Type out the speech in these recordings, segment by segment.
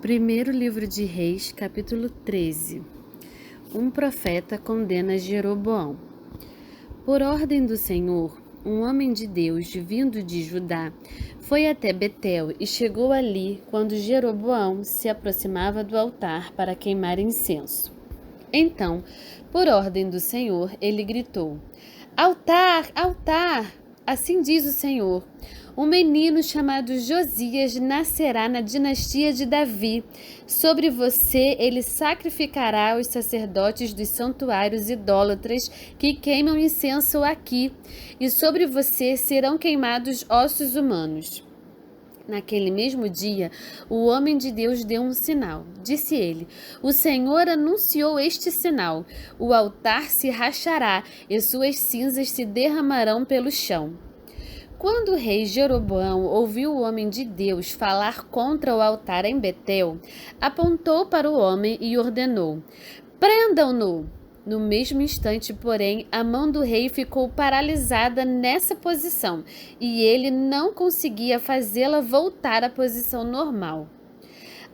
Primeiro livro de Reis, capítulo 13. Um profeta condena Jeroboão. Por ordem do Senhor, um homem de Deus, vindo de Judá, foi até Betel e chegou ali quando Jeroboão se aproximava do altar para queimar incenso. Então, por ordem do Senhor, ele gritou: Altar, altar! Assim diz o Senhor: um menino chamado Josias nascerá na dinastia de Davi. Sobre você ele sacrificará os sacerdotes dos santuários idólatras que queimam incenso aqui, e sobre você serão queimados ossos humanos. Naquele mesmo dia, o homem de Deus deu um sinal. Disse ele: O Senhor anunciou este sinal: o altar se rachará e suas cinzas se derramarão pelo chão. Quando o rei Jeroboão ouviu o homem de Deus falar contra o altar em Betel, apontou para o homem e ordenou: Prendam-no! No mesmo instante, porém, a mão do rei ficou paralisada nessa posição e ele não conseguia fazê-la voltar à posição normal.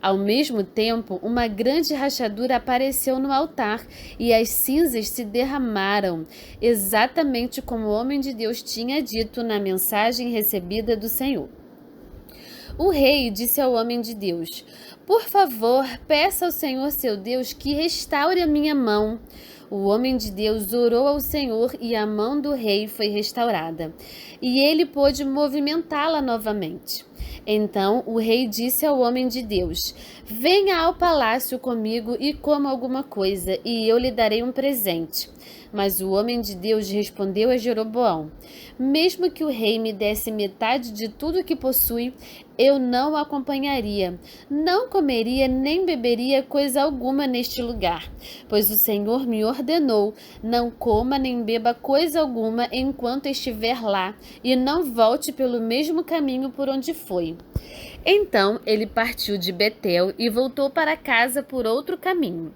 Ao mesmo tempo, uma grande rachadura apareceu no altar e as cinzas se derramaram, exatamente como o homem de Deus tinha dito na mensagem recebida do Senhor. O rei disse ao homem de Deus: Por favor, peça ao Senhor seu Deus que restaure a minha mão. O homem de Deus orou ao Senhor e a mão do rei foi restaurada, e ele pôde movimentá-la novamente. Então o rei disse ao homem de Deus: Venha ao palácio comigo e coma alguma coisa, e eu lhe darei um presente. Mas o homem de Deus respondeu a Jeroboão: Mesmo que o rei me desse metade de tudo que possui, eu não o acompanharia. Não comeria nem beberia coisa alguma neste lugar, pois o Senhor me ordenou: não coma nem beba coisa alguma enquanto estiver lá, e não volte pelo mesmo caminho por onde foi. Então ele partiu de Betel e voltou para casa por outro caminho.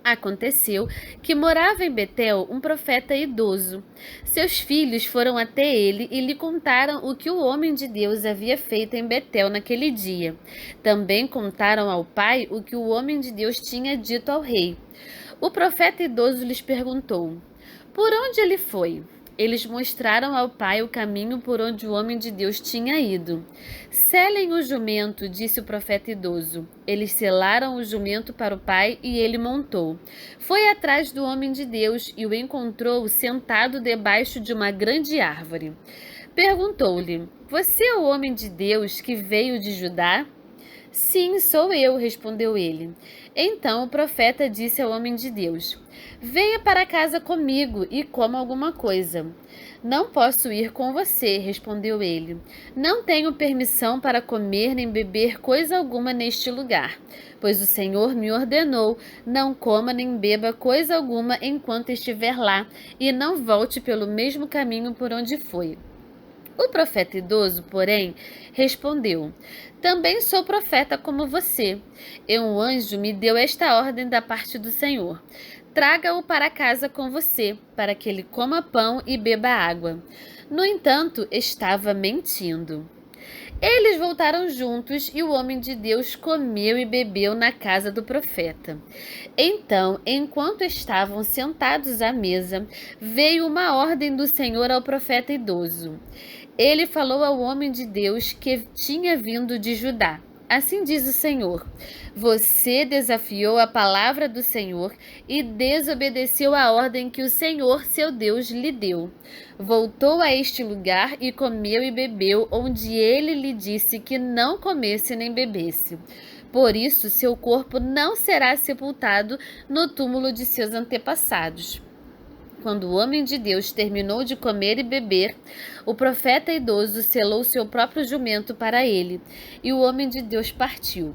Aconteceu que morava em Betel um profeta idoso. Seus filhos foram até ele e lhe contaram o que o homem de Deus havia feito em Betel naquele dia. Também contaram ao pai o que o homem de Deus tinha dito ao rei. O profeta idoso lhes perguntou: Por onde ele foi? Eles mostraram ao pai o caminho por onde o homem de Deus tinha ido. Selem o jumento, disse o profeta idoso. Eles selaram o jumento para o pai e ele montou. Foi atrás do homem de Deus e o encontrou sentado debaixo de uma grande árvore. Perguntou-lhe: Você é o homem de Deus que veio de Judá? Sim, sou eu, respondeu ele. Então o profeta disse ao homem de Deus: Venha para casa comigo e coma alguma coisa. Não posso ir com você, respondeu ele. Não tenho permissão para comer nem beber coisa alguma neste lugar, pois o Senhor me ordenou: não coma nem beba coisa alguma enquanto estiver lá, e não volte pelo mesmo caminho por onde foi. O profeta idoso, porém, respondeu: Também sou profeta como você. E um anjo me deu esta ordem da parte do Senhor: Traga-o para casa com você, para que ele coma pão e beba água. No entanto, estava mentindo. Eles voltaram juntos e o homem de Deus comeu e bebeu na casa do profeta. Então, enquanto estavam sentados à mesa, veio uma ordem do Senhor ao profeta idoso. Ele falou ao homem de Deus que tinha vindo de Judá. Assim diz o Senhor: Você desafiou a palavra do Senhor e desobedeceu a ordem que o Senhor, seu Deus, lhe deu. Voltou a este lugar e comeu e bebeu, onde ele lhe disse que não comesse nem bebesse. Por isso, seu corpo não será sepultado no túmulo de seus antepassados. Quando o homem de Deus terminou de comer e beber, o profeta idoso selou seu próprio jumento para ele, e o homem de Deus partiu.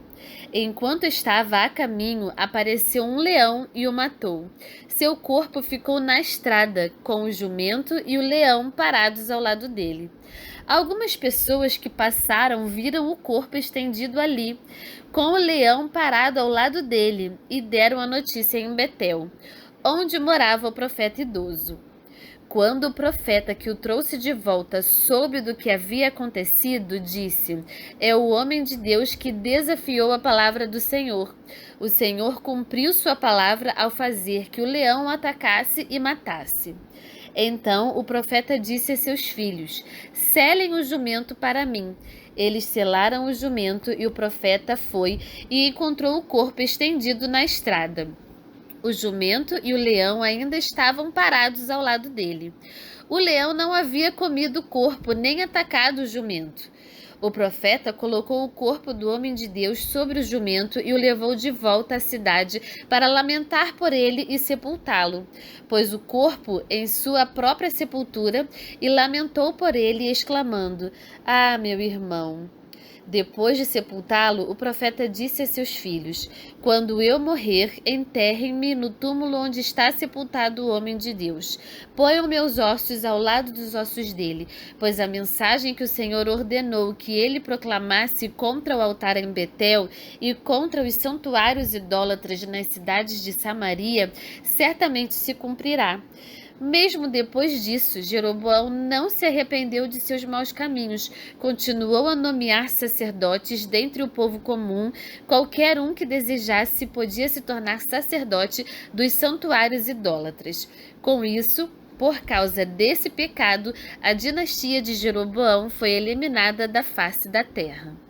Enquanto estava a caminho, apareceu um leão e o matou. Seu corpo ficou na estrada, com o jumento e o leão parados ao lado dele. Algumas pessoas que passaram viram o corpo estendido ali, com o leão parado ao lado dele, e deram a notícia em Betel, onde morava o profeta idoso. Quando o profeta que o trouxe de volta soube do que havia acontecido, disse: É o homem de Deus que desafiou a palavra do Senhor. O Senhor cumpriu sua palavra ao fazer que o leão o atacasse e matasse. Então o profeta disse a seus filhos: Selem o jumento para mim. Eles selaram o jumento e o profeta foi e encontrou o corpo estendido na estrada. O jumento e o leão ainda estavam parados ao lado dele. O leão não havia comido o corpo nem atacado o jumento. O profeta colocou o corpo do homem de Deus sobre o jumento e o levou de volta à cidade para lamentar por ele e sepultá-lo. Pôs o corpo em sua própria sepultura e lamentou por ele, exclamando: Ah, meu irmão! Depois de sepultá-lo, o profeta disse a seus filhos: Quando eu morrer, enterrem-me no túmulo onde está sepultado o homem de Deus. Ponham meus ossos ao lado dos ossos dele, pois a mensagem que o Senhor ordenou que ele proclamasse contra o altar em Betel e contra os santuários idólatras nas cidades de Samaria certamente se cumprirá. Mesmo depois disso, Jeroboão não se arrependeu de seus maus caminhos, continuou a nomear sacerdotes dentre o povo comum. Qualquer um que desejasse podia se tornar sacerdote dos santuários idólatras. Com isso, por causa desse pecado, a dinastia de Jeroboão foi eliminada da face da terra.